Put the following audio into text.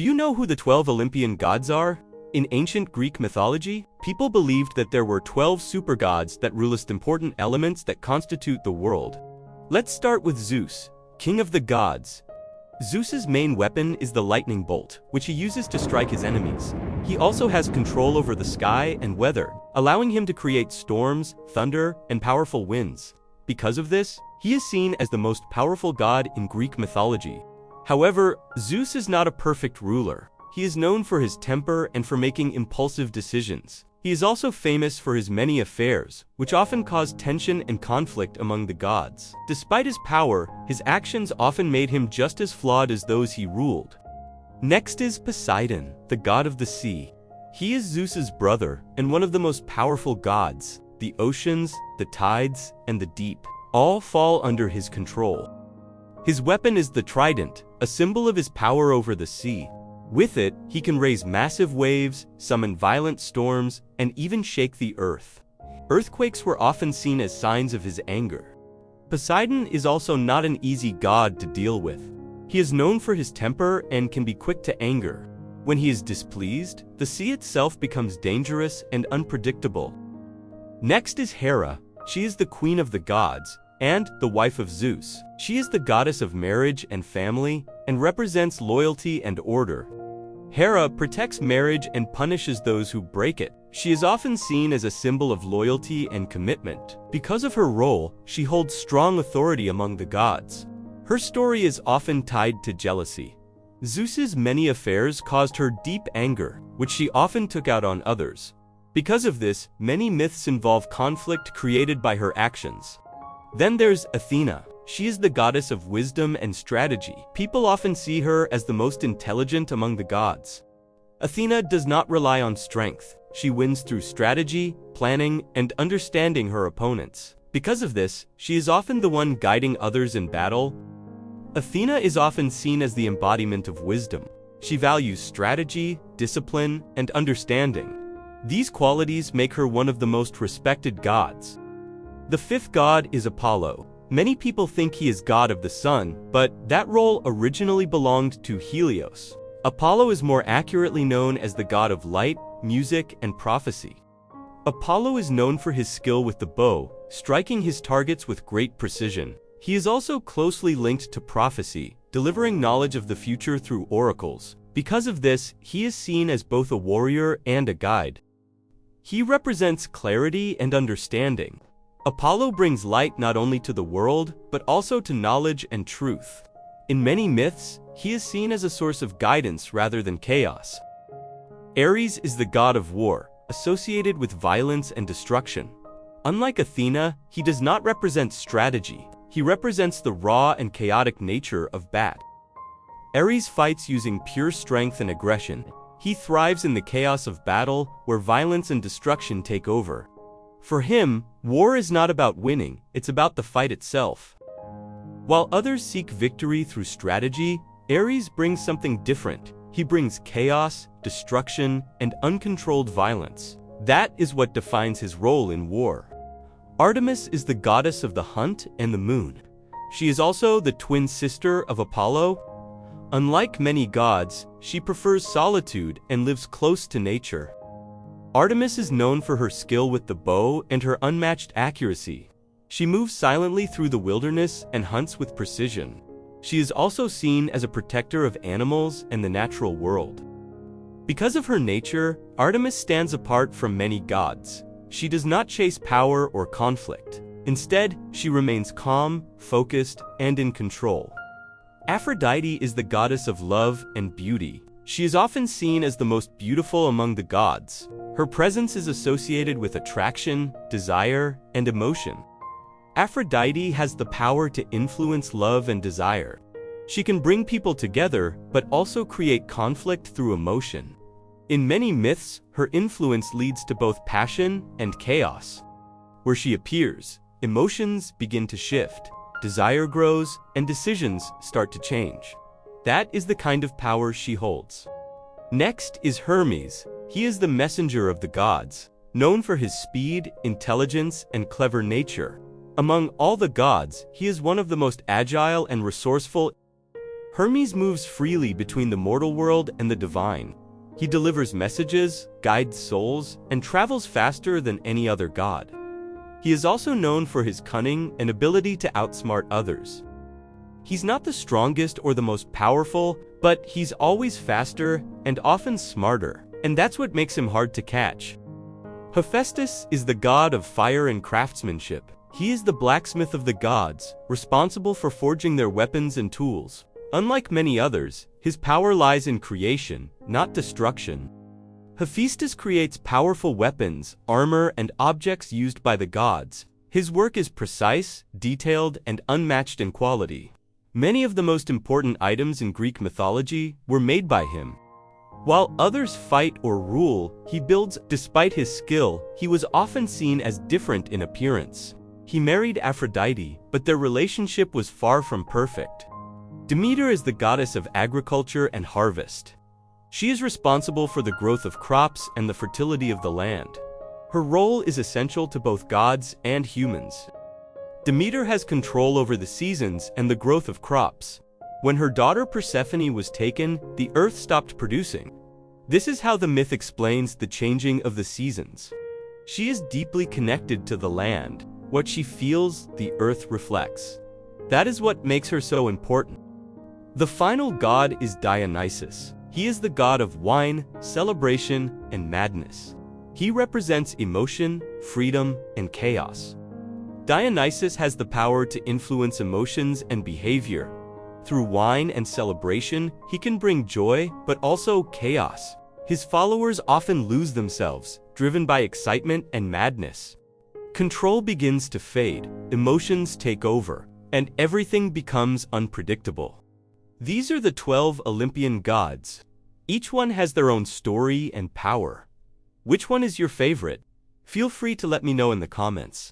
Do you know who the 12 Olympian gods are? In ancient Greek mythology, people believed that there were 12 supergods that ruled important elements that constitute the world. Let's start with Zeus, king of the gods. Zeus's main weapon is the lightning bolt, which he uses to strike his enemies. He also has control over the sky and weather, allowing him to create storms, thunder, and powerful winds. Because of this, he is seen as the most powerful god in Greek mythology. However, Zeus is not a perfect ruler. He is known for his temper and for making impulsive decisions. He is also famous for his many affairs, which often cause tension and conflict among the gods. Despite his power, his actions often made him just as flawed as those he ruled. Next is Poseidon, the god of the sea. He is Zeus's brother and one of the most powerful gods. The oceans, the tides, and the deep all fall under his control. His weapon is the trident, a symbol of his power over the sea. With it, he can raise massive waves, summon violent storms, and even shake the earth. Earthquakes were often seen as signs of his anger. Poseidon is also not an easy god to deal with. He is known for his temper and can be quick to anger. When he is displeased, the sea itself becomes dangerous and unpredictable. Next is Hera. She is the queen of the gods and the wife of Zeus. She is the goddess of marriage and family and represents loyalty and order. Hera protects marriage and punishes those who break it. She is often seen as a symbol of loyalty and commitment. Because of her role, she holds strong authority among the gods. Her story is often tied to jealousy. Zeus's many affairs caused her deep anger, which she often took out on others. Because of this, many myths involve conflict created by her actions. Then there's Athena. She is the goddess of wisdom and strategy. People often see her as the most intelligent among the gods. Athena does not rely on strength. She wins through strategy, planning, and understanding her opponents. Because of this, she is often the one guiding others in battle. Athena is often seen as the embodiment of wisdom. She values strategy, discipline, and understanding. These qualities make her one of the most respected gods. The fifth god is Apollo. Many people think he is god of the sun, but that role originally belonged to Helios. Apollo is more accurately known as the god of light, music, and prophecy. Apollo is known for his skill with the bow, striking his targets with great precision. He is also closely linked to prophecy, delivering knowledge of the future through oracles. Because of this, he is seen as both a warrior and a guide. He represents clarity and understanding. Apollo brings light not only to the world, but also to knowledge and truth. In many myths, he is seen as a source of guidance rather than chaos. Aries is the god of war, associated with violence and destruction. Unlike Athena, he does not represent strategy. He represents the raw and chaotic nature of battle. Aries fights using pure strength and aggression. He thrives in the chaos of battle, where violence and destruction take over. For him, war is not about winning, it's about the fight itself. While others seek victory through strategy, Aries brings something different. He brings chaos, destruction, and uncontrolled violence. That is what defines his role in war. Artemis is the goddess of the hunt and the moon. She is also the twin sister of Apollo. Unlike many gods, she prefers solitude and lives close to nature. Artemis is known for her skill with the bow and her unmatched accuracy. She moves silently through the wilderness and hunts with precision. She is also seen as a protector of animals and the natural world. Because of her nature, Artemis stands apart from many gods. She does not chase power or conflict. Instead, she remains calm, focused, and in control. Aphrodite is the goddess of love and beauty. She is often seen as the most beautiful among the gods. Her presence is associated with attraction, desire, and emotion. Aphrodite has the power to influence love and desire. She can bring people together, but also create conflict through emotion. In many myths, her influence leads to both passion and chaos. Where she appears, emotions begin to shift, desire grows, and decisions start to change. That is the kind of power she holds. Next is Hermes. He is the messenger of the gods, known for his speed, intelligence, and clever nature. Among all the gods, he is one of the most agile and resourceful. Hermes moves freely between the mortal world and the divine. He delivers messages, guides souls, and travels faster than any other god. He is also known for his cunning and ability to outsmart others. He's not the strongest or the most powerful, but he's always faster and often smarter, and that's what makes him hard to catch. Hephaestus is the god of fire and craftsmanship. He is the blacksmith of the gods, responsible for forging their weapons and tools. Unlike many others, his power lies in creation, not destruction. Hephaestus creates powerful weapons, armor, and objects used by the gods. His work is precise, detailed, and unmatched in quality. Many of the most important items in Greek mythology were made by him. While others fight or rule, he builds. Despite his skill, he was often seen as different in appearance. He married Aphrodite, but their relationship was far from perfect. Demeter is the goddess of agriculture and harvest. She is responsible for the growth of crops and the fertility of the land. Her role is essential to both gods and humans. Demeter has control over the seasons and the growth of crops. When her daughter Persephone was taken, the earth stopped producing. This is how the myth explains the changing of the seasons. She is deeply connected to the land. What she feels, the earth reflects. That is what makes her so important. The final god is Dionysus. He is the god of wine, celebration, and madness. He represents emotion, freedom, and chaos. Dionysus has the power to influence emotions and behavior. Through wine and celebration, he can bring joy, but also chaos. His followers often lose themselves, driven by excitement and madness. Control begins to fade, emotions take over, and everything becomes unpredictable. These are the 12 Olympian gods. Each one has their own story and power. Which one is your favorite? Feel free to let me know in the comments.